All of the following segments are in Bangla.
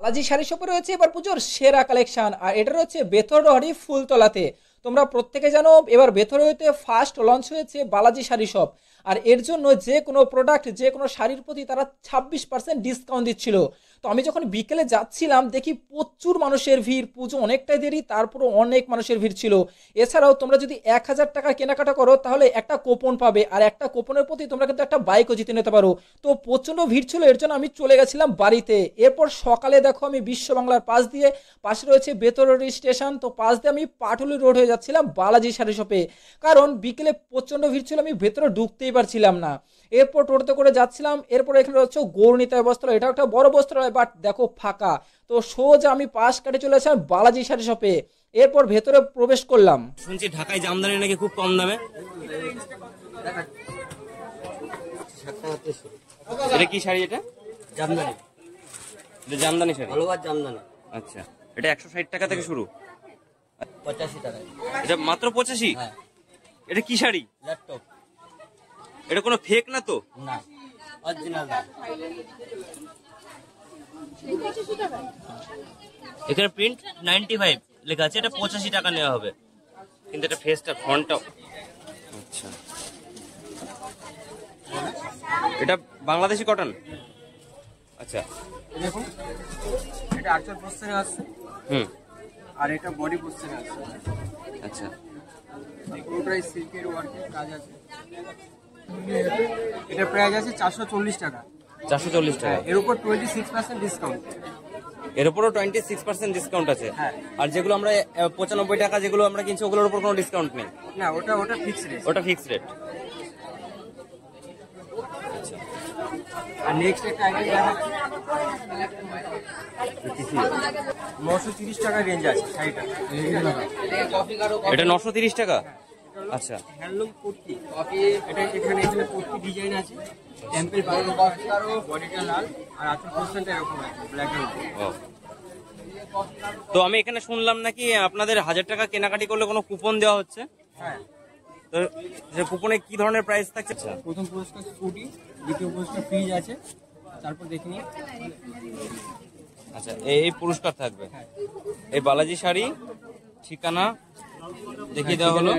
বালাজি শাড়ি শপে রয়েছে এবার পুজোর সেরা কালেকশন, আর এটা রয়েছে বেথরডি ফুলতলাতে। তোমরা প্রত্যেকে জানো এবার বেথরডিতে ফার্স্ট লঞ্চ হয়েছে বালাজি শাড়ি শপ। আর এর জন্য যে কোনো প্রোডাক্ট, যে কোনো শাড়ির প্রতি তারা 26% ডিসকাউন্ট দিচ্ছিল। তো আমি যখন বিকেলে যাচ্ছিলাম দেখি প্রচুর মানুষের ভিড়, পুজো অনেকটাই দেরি, তারপরও অনেক মানুষের ভিড় ছিল। এছাড়াও তোমরা যদি 1000 টাকা কেনাকাটা করো তাহলে একটা কুপন পাবে, আর একটা কুপনের প্রতি তোমরা কিন্তু একটা বাইকও জিতে নিতে পারো। তো প্রচণ্ড ভিড় ছিল, এর জন্য আমি চলে গেছিলাম বাড়িতে। এরপর সকালে দেখো আমি বিশ্ব বাংলার পাশ দিয়ে, পাশে রয়েছে বেতরডি স্টেশন, তো পাশ দিয়ে আমি পাটুলি রোড হয়ে যাচ্ছিলাম বালাজি শাড়ি শপে। কারণ বিকেলে প্রচণ্ড ভিড় ছিল, আমি ভেতরে ঢুকতেই পারছিলাম না। এরপর টোটোতে করে যাচ্ছিলাম, এরপর এখানে হচ্ছে গৌরনীতায় বস্ত্রালয়, এটা একটা বড় বস্ত্রালয়, বাট দেখো ফাঁকা। তো সোজা আমি পাশ কাটে চলে আসলাম বালাজি শাড়ি শপে। এরপর ভেতরে প্রবেশ করলাম। শুনছি ঢাকায় জামদানি নাকি খুব কম দামে। এটা কি শাড়ি? এটা জামদানি, এটা জামদানি শাড়ি, অলওভার জামদানি। আচ্ছা, এটা 160 টাকা থেকে শুরু, 85 টাকায়। এটা মাত্র 85? হ্যাঁ। এটা কি শাড়ি? ল্যাপটপ। এটা কোনো ফেক না তো? না, অরিজিনাল দাম। এখানে প্রিন্ট 95 লেখা আছে, এটা 85 টাকা নেওয়া হবে, কিন্তু এটা ফেসটা ফন্টটা। আচ্ছা, এটা বাংলাদেশি কটন। আচ্ছা, দেখুন এটা আঁচল পোস্টারে আছে, হুম, আর এটা বডি পোস্টারে আছে। আচ্ছা, পুরোটাই সিল্কের ওয়ার্কের কাজ আছে। এটা প্রাইস আছে 440 টাকা। 440 টাকা। এর উপর 26% ডিসকাউন্ট। এর উপরও 26% ডিসকাউন্ট আছে। হ্যাঁ। আর যেগুলো আমরা 95 টাকা যেগুলো আমরা কিনছি ওগুলোর উপর কোনো ডিসকাউন্ট নেই? না, ওটা ফিক্সড রেট। ওটা ফিক্সড রেট। আর নেক্সট একটা আইটেম দেখা 930 টাকা রেঞ্জ আছে শাড়িটা। এটা 930 টাকা। আচ্ছা, হ্যান্ডলুম কুর্তি। এটা এখানে কুর্তি ডিজাইন আছে, টেম্পল বানানো আছে, বডিটা লাল, আর আঁচল পোস্টারটা এরকম আছে ব্ল্যাক এন্ড হোয়াইট। তো আমি এখানে শুনলাম নাকি আপনাদের 1000 টাকা কেনাকাটি করলে কোনো কুপন দেওয়া হচ্ছে। হ্যাঁ। তো যে কুপনে কি ধরনের প্রাইস থাকছে? আচ্ছা, প্রথম পুরস্কার স্কুটি, দ্বিতীয় পুরস্কার ফ্রিজ আছে, তারপর দেখে নিয়ে। আচ্ছা, এই পুরস্কার থাকবে। এই বালাজি শাড়ি ঠিকানা দেখিয়ে দেওয়া হলো।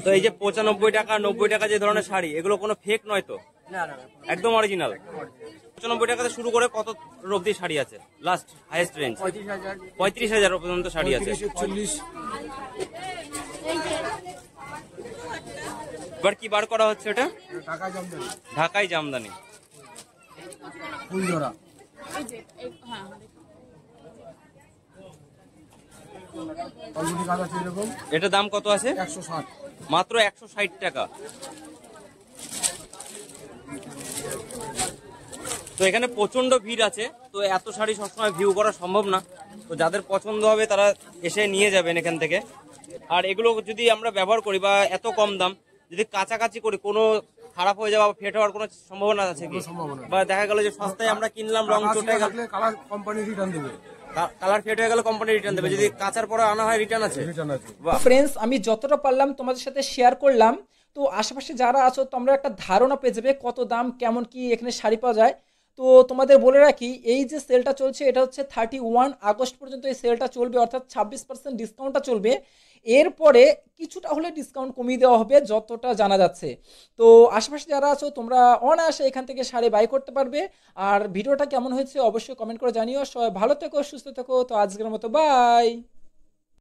তো এই যে 95 টাকা 90 টাকা যে ধরনের শাড়ি, এগুলো কোনো ফেক নয় তো? না না, একদম অরিজিনাল। 95 টাকাতে শুরু করে কত অবধি শাড়ি আছে? লাস্ট হাইয়েস্ট রেঞ্জ 35,000 35,000 পর্যন্ত শাড়ি আছে। 40। এবার কি বার করা হচ্ছে? এটা টাকা জামদানি, ঢাকাই জামদানি। ফুল জোড়া। অলরেডি কাজ আছে এরকম। এটা দাম কত আছে? 160। মাত্র 160 টাকা। তো এখানে প্রচন্ড ভিড় আছে, তো এত শাড়ি সবসময় ভিউ করা সম্ভব না। তো যাদের পছন্দ হবে তারা এসে নিয়ে যাবেন এখান থেকে। আর এগুলো যদি আমরা ব্যবহার করি বা এত কম দাম, যদি কাছাকাছি করি, কোনো খারাপ হয়ে যাওয়া বা ফেট হওয়ার কোনো সম্ভাবনা আছে কি? বা দেখা গেল যে সস্তায় আমরা কিনলাম, রং চটে গেল, কালার কোম্পানি রিটার্ন দেবে। কালার ফেট হয়ে গেল, কোম্পানি রিটার্ন দেবে। যদি কাঁচার পরে আনা হয়, রিটার্ন আছে। বাহ। ফ্রেন্ডস, আমি যতটা পারলাম তোমাদের সাথে শেয়ার করলাম। তো আশেপাশে যারা আছো তোমরা একটা ধারণা পেয়ে যাবে কত দাম, কেমন কি এখানে শাড়ি পাওয়া যায়। তো তোমাদের বলে রাখি, এই যে সেলটা চলছে এটা হচ্ছে 31 আগস্ট পর্যন্ত এই সেলটা চলবে, অর্থাৎ 26% ডিসকাউন্টটা চলবে। এরপরে কিছুটা হলে ডিসকাউন্ট কমিয়ে দেওয়া হবে যতটা জানা যাচ্ছে। তো আশেপাশে যারা আছো তোমরা অনায়াসে এখান থেকে শাড়ি বাই করতে পারবে। আর ভিডিওটা কেমন হয়েছে অবশ্যই কমেন্ট করে জানিও। সবাই ভালো থেকো, সুস্থ থেকো। তো আজকের মতো বাই।